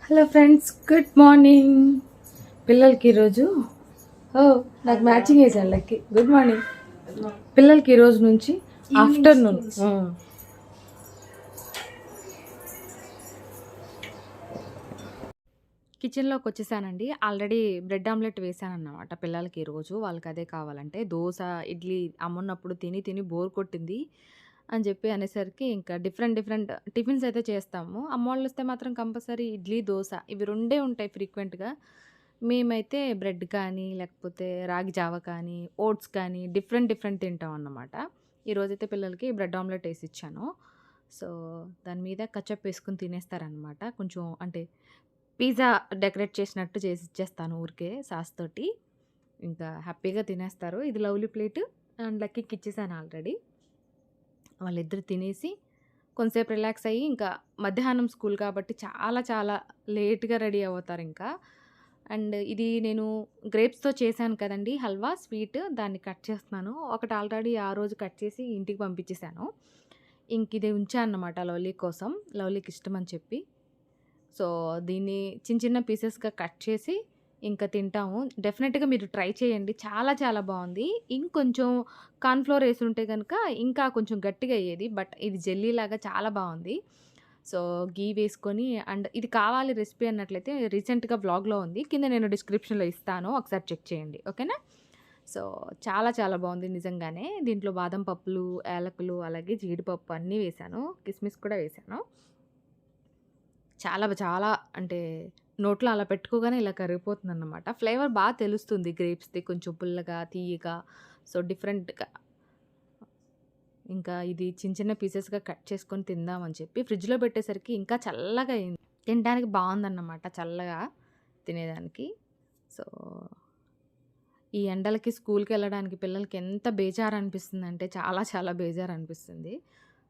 Hello friends, good morning. పిల్లలకి ఈరోజు నాకు మ్యాచింగ్ వేసాను లక్కి. Good morning. పిల్లలకి ఈరోజు నుంచి ఆఫ్టర్నూన్ కిచెన్లోకి వచ్చేసానండి. ఆల్రెడీ బ్రెడ్ ఆమ్లెట్ వేసాను అన్నమాట పిల్లలకి. ఈరోజు వాళ్ళకి అదే కావాలంటే, దోశ ఇడ్లీ అమ్మున్నప్పుడు తిని తిని బోర్ కొట్టింది అని చెప్పి అనేసరికి ఇంకా డిఫరెంట్ డిఫరెంట్ టిఫిన్స్ అయితే చేస్తాము. అమ్మోళ్ళు వస్తే మాత్రం కంపల్సరీ ఇడ్లీ దోశ ఇవి రెండే ఉంటాయి ఫ్రీక్వెంట్గా. మేమైతే బ్రెడ్ కానీ లేకపోతే రాగి జావ కానీ ఓట్స్ కానీ డిఫరెంట్ డిఫరెంట్ తింటాం అన్నమాట. ఈరోజైతే పిల్లలకి బ్రెడ్ ఆమ్లెట్ వేసి ఇచ్చాను. సో దాని మీద కచప్ వేసుకుని తినేస్తారనమాట. కొంచెం అంటే పిజ్జా డెకరేట్ చేసినట్టు చేసి ఇచ్చేస్తాను ఊరికే సాస్ తోటి. ఇంకా హ్యాపీగా తినేస్తారు. ఇది లవ్లీ ప్లేట్ అండ్ లక్కీకి ఇచ్చేసాను ఆల్రెడీ. వాళ్ళిద్దరు తినేసి కొంతసేపు రిలాక్స్ అయ్యి ఇంకా మధ్యాహ్నం స్కూల్ కాబట్టి చాలా చాలా లేట్గా రెడీ అవుతారు ఇంకా. అండ్ ఇది నేను గ్రేప్స్తో చేశాను కదండి హల్వా స్వీట్, దాన్ని కట్ చేస్తున్నాను. ఒకటి ఆల్రెడీ ఆ రోజు కట్ చేసి ఇంటికి పంపించేశాను. ఇంక ఇది ఉంచాను అన్నమాట లవ్లీ కోసం, లవ్లీకి ఇష్టం అని చెప్పి. సో దీన్ని చిన్న చిన్న పీసెస్గా కట్ చేసి ఇంకా తింటాము. డెఫినెట్గా మీరు ట్రై చేయండి, చాలా చాలా బాగుంది. ఇంకొంచెం కార్న్‌ఫ్లోర్ వేసి ఉంటే కనుక ఇంకా కొంచెం గట్టిగా అయ్యేది, బట్ ఇది జెల్లీ లాగా చాలా బాగుంది. సో గీ వేసుకొని అండ్ ఇది కావాలి రెసిపీ అన్నట్లయితే రీసెంట్గా వ్లాగ్లో ఉంది, కింద నేను డిస్క్రిప్షన్లో ఇస్తాను, ఒకసారి చెక్ చేయండి. ఓకేనా. సో చాలా చాలా బాగుంది నిజంగానే. దీంట్లో బాదం పప్పులు, యాలకులు, అలాగే జీడిపప్పు అన్నీ వేశాను, కిస్మిస్ కూడా వేశాను. చాలా చాలా అంటే నోట్లో అలా పెట్టుకోగానే ఇలా కరిగిపోతుందన్నమాట. ఫ్లేవర్ బాగా తెలుస్తుంది గ్రేప్స్‌ది, కొంచెం పుల్లగా, తియ్యగా. సో డిఫరెంట్‌గా. ఇంకా ఇది చిన్న చిన్న పీసెస్‌గా కట్ చేసుకొని తిందామని చెప్పి ఫ్రిడ్జ్‌లో పెట్టేసరికి ఇంకా చల్లగా అయింది. తినడానికి బాగుందన్నమాట చల్లగా తినేదానికి. సో ఈ ఎండలకి స్కూల్‌కెళ్ళడానికి పిల్లలకి ఎంత బేజారనిపిస్తుందంటే చాలా చాలా బేజారనిపిస్తుంది.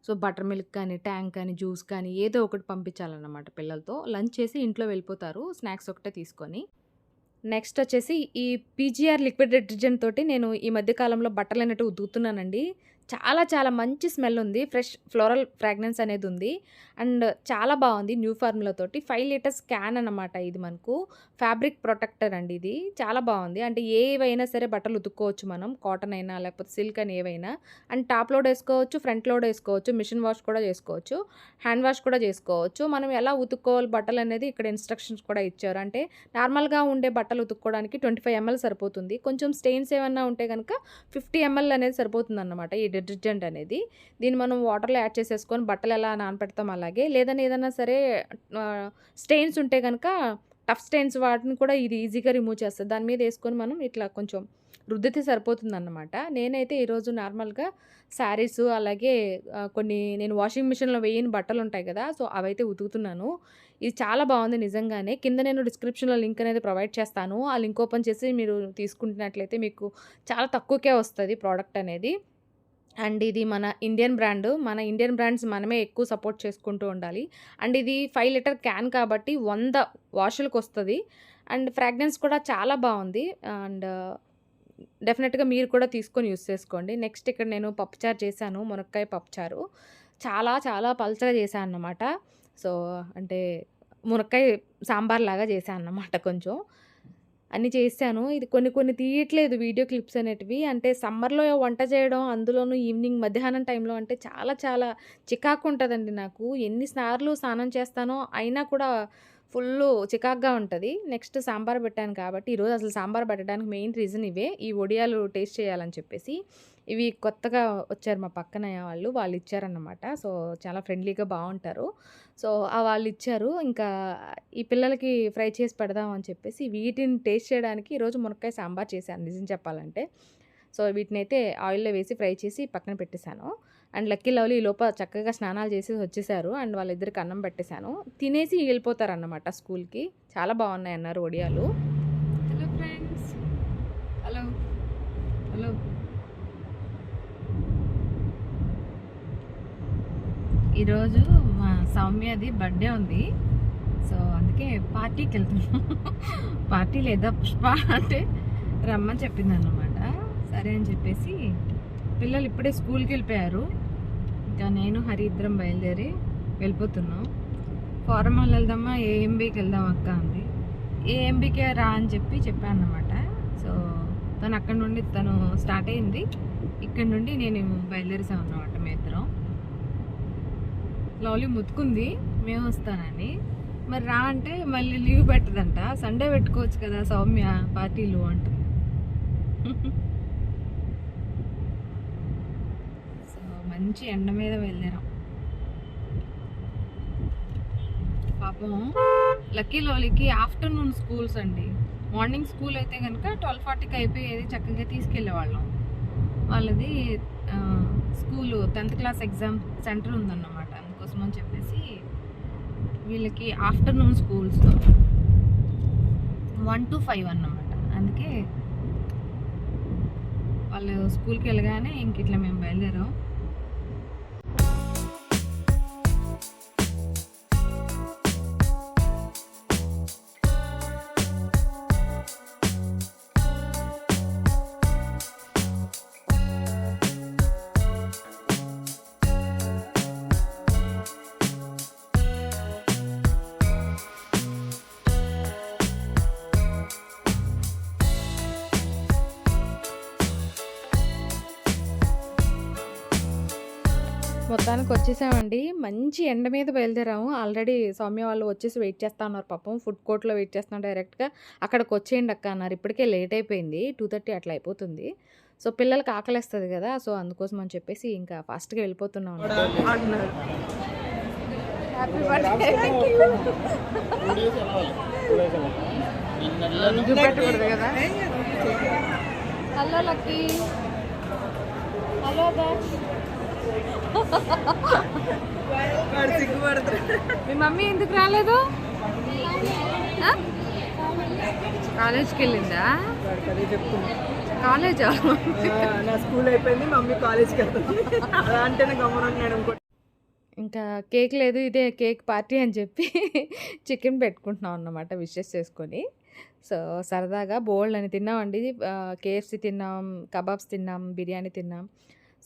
సో బటర్ మిల్క్ కానీ, ట్యాంక్ కానీ, జ్యూస్ కానీ ఏదో ఒకటి పంపించాలన్నమాట పిల్లలతో. లంచ్ చేసి ఇంట్లో వెళ్ళిపోతారు స్నాక్స్ ఒకటే తీసుకొని. నెక్స్ట్ వచ్చేసి ఈ పీజీఆర్ లిక్విడ్ డిటర్జెంట్ తోటి నేను ఈ మధ్య కాలంలో బట్టలనేటివి ఉతుకుతున్నానండి. చాలా చాలా మంచి స్మెల్ ఉంది. ఫ్రెష్ ఫ్లోరల్ ఫ్రాగ్రెన్స్ అనేది ఉంది. అండ్ చాలా బాగుంది. న్యూ ఫార్ములా తోటి 5 లీటర్స్ క్యాన్ అన్నమాట. ఇది మనకు ఫ్యాబ్రిక్ ప్రొటెక్టర్ అండి ఇది. చాలా బాగుంది. అంటే ఏవైనా సరే బట్టలు ఉతుక్కోవచ్చు మనం, కాటన్ అయినా లేకపోతే సిల్క్ అని ఏవైనా. అండ్ టాప్ లోడ్ వేసుకోవచ్చు, ఫ్రంట్ లోడ్ వేసుకోవచ్చు, మిషన్ వాష్ కూడా చేసుకోవచ్చు, హ్యాండ్ వాష్ కూడా చేసుకోవచ్చు. మనం ఎలా ఉతుక్కోవాలి బట్టలు అనేది ఇక్కడ ఇన్స్ట్రక్షన్స్ కూడా ఇచ్చారు. అంటే నార్మల్గా ఉండే బట్టలు ఉతుక్కోవడానికి 25 ml సరిపోతుంది. కొంచెం స్టెయిన్స్ ఏమన్నా ఉంటే కనుక 50 ml అనేది సరిపోతుంది అన్నమాట ఈ డిటర్జెంట్ అనేది. దీన్ని మనం వాటర్లో యాడ్ చేసేసుకొని బట్టలు ఎలా నానపెడతాం అలాగే, లేదని ఏదైనా సరే స్టెయిన్స్ ఉంటే కనుక టఫ్ స్టెయిన్స్ వాటిని కూడా ఇది ఈజీగా రిమూవ్ చేస్తుంది. దాని మీద వేసుకొని మనం ఇట్లా కొంచెం రుద్దితే సరిపోతుందన్నమాట. నేనైతే ఈరోజు నార్మల్గా శారీస్ అలాగే కొన్ని నేను వాషింగ్ మిషన్లో వేయని బట్టలు ఉంటాయి కదా, సో అవైతే ఉతుకుతున్నాను. ఇది చాలా బాగుంది నిజంగానే. కింద నేను డిస్క్రిప్షన్లో లింక్ అనేది ప్రొవైడ్ చేస్తాను. ఆ లింక్ ఓపెన్ చేసి మీరు తీసుకుంటున్నట్లయితే మీకు చాలా తక్కువకే వస్తుంది ప్రోడక్ట్ అనేది. అండ్ ఇది మన ఇండియన్ బ్రాండ్. మన ఇండియన్ బ్రాండ్స్ మనమే ఎక్కువ సపోర్ట్ చేసుకుంటూ ఉండాలి. అండ్ ఇది 5 లీటర్ క్యాన్ కాబట్టి 100 వాషులకు వస్తుంది. అండ్ ఫ్రాగ్రెన్స్ కూడా చాలా బాగుంది. అండ్ డెఫినెట్గా మీరు కూడా తీసుకొని యూస్ చేసుకోండి. నెక్స్ట్ ఇక్కడ నేను పప్పుచారు చేశాను, మునక్కాయ పప్పుచారు. చాలా చాలా పల్చగా చేశాను అన్నమాట. సో అంటే మునక్కాయ సాంబార్ లాగా చేశాను అన్నమాట. కొంచెం అన్నీ చేశాను. ఇది కొన్ని కొన్ని తీయట్లేదు వీడియో క్లిప్స్ అనేటివి. అంటే సమ్మర్‌లో వంట చేయడం, అందులోనూ ఈవినింగ్ మధ్యాహ్నం టైంలో అంటే చాలా చాలా చికాకు ఉంటదండి నాకు. ఎన్ని సార్లు స్నానం చేస్తానో అయినా కూడా ఫుల్లు చికాకుగా ఉంటది. నెక్స్ట్ సాంబార్ పెట్టాను కాబట్టి ఈరోజు అసలు సాంబార్ పెట్టడానికి మెయిన్ రీజన్ ఇవే. ఈ వడియాలు టేస్ట్ చేయాలని చెప్పేసి. ఇవి కొత్తగా వచ్చారు మా పక్కన వాళ్ళు ఇచ్చారన్నమాట. సో చాలా ఫ్రెండ్లీగా బాగుంటారు. సో వాళ్ళు ఇచ్చారు. ఇంకా ఈ పిల్లలకి ఫ్రై చేసి పెడదాం అని చెప్పేసి వీటిని టేస్ట్ చేయడానికి ఈరోజు మునక్కాయ సాంబార్ చేశాను నిజం చెప్పాలంటే. సో వీటినైతే ఆయిల్‌లో వేసి ఫ్రై చేసి పక్కన పెట్టేశాను. అండ్ లక్కీ లవ్లీ ఈ లోపల చక్కగా స్నానాలు చేసి వచ్చేసారు. అండ్ వాళ్ళిద్దరికి అన్నం పెట్టేశాను. తినేసి వెళ్ళిపోతారన్నమాట స్కూల్‌కి. చాలా బాగున్నాయన్నారు వడియాలు. Hello friends. హలో. హలో. ఈరోజు మా సౌమ్యది బర్త్డే ఉంది. సో అందుకే పార్టీకి వెళ్తున్నాం. పార్టీ లేదా పుష్ప అంటే రమ్మని చెప్పింది అన్నమాట. సరే అని చెప్పేసి పిల్లలు ఇప్పుడే స్కూల్కి వెళ్ళిపోయారు. ఇంకా నేను హరి ఇద్దరం బయలుదేరి వెళ్ళిపోతున్నాం. ఫారం మాల్ వెళ్దామా ఏఎంబీకి వెళ్దాం అక్క అంది. ఏఎంబీకే రా అని చెప్పాను అనమాట. సో తను అక్కడ నుండి తను స్టార్ట్ అయింది, ఇక్కడ నుండి నేను బయలుదేరేసాం అన్నమాట. మీ ఇద్దరం లవ్లీ ముత్తుకుంది మేము వస్తానని. మరి రా అంటే మళ్ళీ లీవ్ పెట్టదంట. సండే పెట్టుకోవచ్చు కదా సౌమ్య పార్టీలు అంటుంది. సో మంచి ఎండ మీద వెళ్ళాం పాపం. లక్కీ లవ్లీకి ఆఫ్టర్నూన్ స్కూల్స్ అండి. మార్నింగ్ స్కూల్ అయితే కనుక 12:40కి అయిపోయేది, చక్కగా తీసుకెళ్ళేవాళ్ళం. వాళ్ళది school 10th class exam centre ఉందన్నమాట. అందుకోసం అని చెప్పేసి వీళ్ళకి ఆఫ్టర్నూన్ స్కూల్స్ 1 to 5 అన్నమాట. అందుకే వాళ్ళు స్కూల్కి వెళ్ళగానే ఇంక ఇట్లా మేము బయలుదేరాం. మొత్తానికి వచ్చేసామండి. మంచి ఎండ మీద బయలుదేరాము. ఆల్రెడీ సౌమ్య వాళ్ళు వచ్చేసి వెయిట్ చేస్తా ఉన్నారు పాపం. ఫుడ్ కోర్ట్‌లో వెయిట్ చేస్తున్నాం. డైరెక్ట్‌గా అక్కడికి వచ్చేయండి అక్క అన్నారు. ఇప్పటికే లేట్ అయిపోయింది, 2:30 అట్లా అయిపోతుంది. సో పిల్లలకి ఆకలేస్తుంది కదా, సో అందుకోసం అని చెప్పేసి ఇంకా ఫాస్ట్గా వెళ్ళిపోతున్నాం అన్నమాట. Happy birthday. చూపెట్టకూడదు కదా. Hello Lucky. Hello boy. మీ మమ్మీ ఎందుకు రాలేదు? కాలేజ్కి వెళ్ళిందా? కాలేజా? నా స్కూల్ అయిపోయింది, మమ్మీ కాలేజ్కి వెళ్తుంది. అలా అంటేనే గమనం. ఇంకా కేక్ లేదు, ఇదే కేక్ పార్టీ అని చెప్పి చికెన్ పెట్టుకుంటున్నాం అన్నమాట, విషెస్ చేసుకొని. సో సరదాగా బోల్డ్ అని తిన్నామండి. కేఎఫ్సి తిన్నాం, కబాబ్స్ తిన్నాం, బిర్యానీ తిన్నాం.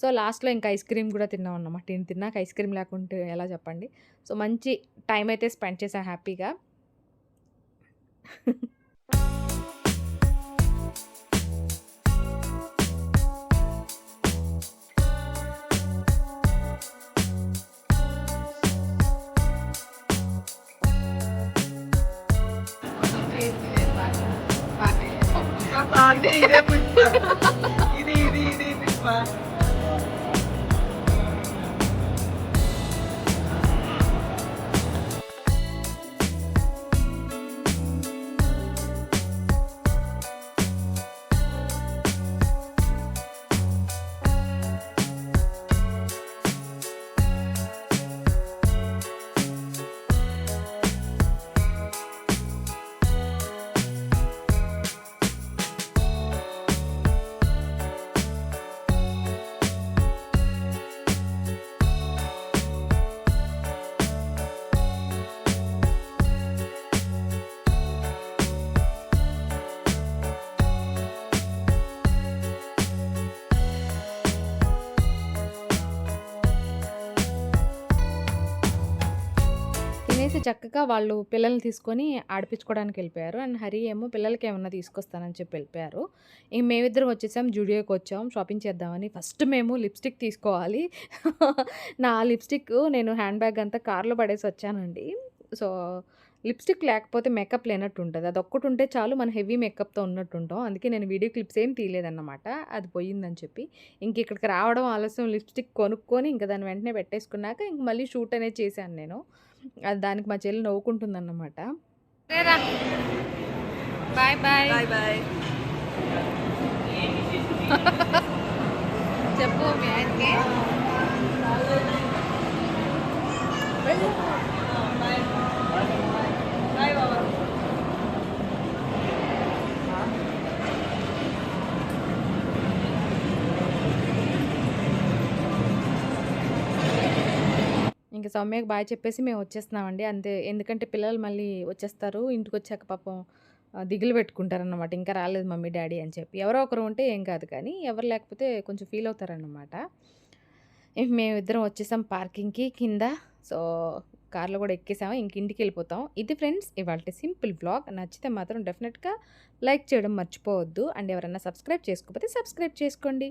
సో లాస్ట్లో ఇంకా ఐస్ క్రీమ్ కూడా తిన్నాం అన్నమాట. నేను తిన్నాక ఐస్ క్రీమ్ లేకుంటే ఎలా చెప్పండి. సో మంచి టైం అయితే స్పెండ్ చేసాం హ్యాపీగా. తినేసి చక్కగా వాళ్ళు పిల్లల్ని తీసుకొని ఆడిపించుకోవడానికి వెళ్ళిపోయారు. అండ్ హరి ఏమో పిల్లలకి ఏమన్నా తీసుకొస్తానని చెప్పి వెళ్ళిపోయారు. మేమిద్దరం వచ్చేసాం, జూడియోకి వచ్చాం షాపింగ్ చేద్దామని. ఫస్ట్ మేము లిప్స్టిక్ తీసుకోవాలి. నా లిప్స్టిక్ నేను హ్యాండ్ బ్యాగ్ అంతా కార్లో పడేసి వచ్చానండి. సో లిప్స్టిక్ లేకపోతే మేకప్ లేనట్టు ఉంటుంది. అది ఒక్కటి ఉంటే చాలు, మన హెవీ మేకప్తో ఉన్నట్టు ఉంటాం. అందుకే నేను వీడియో క్లిప్స్ ఏం తీయలేదన్నమాట, అది పోయిందని చెప్పి. ఇంక ఇక్కడికి రావడం ఆలస్యం, లిప్స్టిక్ కొనుక్కొని ఇంకా దాన్ని వెంటనే పెట్టేసుకున్నాక ఇంక మళ్ళీ షూట్ అనేది చేశాను నేను. అది దానికి మా చెల్లి నవ్వుకుంటుందన్నమాట. బాయ్ బాయ్ బాయ్ బాయ్ చెప్పు మీ ఆయనకి. ఇంక సౌమ్యకి బాయ్ చెప్పేసి మేము వచ్చేస్తున్నామండి అంతే. ఎందుకంటే పిల్లలు మళ్ళీ వచ్చేస్తారు, ఇంటికి వచ్చాక పాపం దిగులు పెట్టుకుంటారన్నమాట, ఇంకా రాలేదు మమ్మీ డాడీ అని చెప్పి. ఎవరో ఒకరు ఉంటే ఏం కాదు, కానీ ఎవరు లేకపోతే కొంచెం ఫీల్ అవుతారన్నమాట. మేమిద్దరం వచ్చేసాం పార్కింగ్కి కింద. సో కార్లో కూడా ఎక్కేసాము. ఇంక ఇంటికెళ్ళిపోతాం. ఇది ఫ్రెండ్స్ ఇవాల్టి సింపుల్ వ్లాగ్. నచ్చితే మాత్రం డెఫినెట్‌గా లైక్ చేయడం మర్చిపోవద్దు. అండ్ ఎవరైనా సబ్స్క్రైబ్ చేసుకోకపోతే సబ్స్క్రైబ్ చేసుకోండి.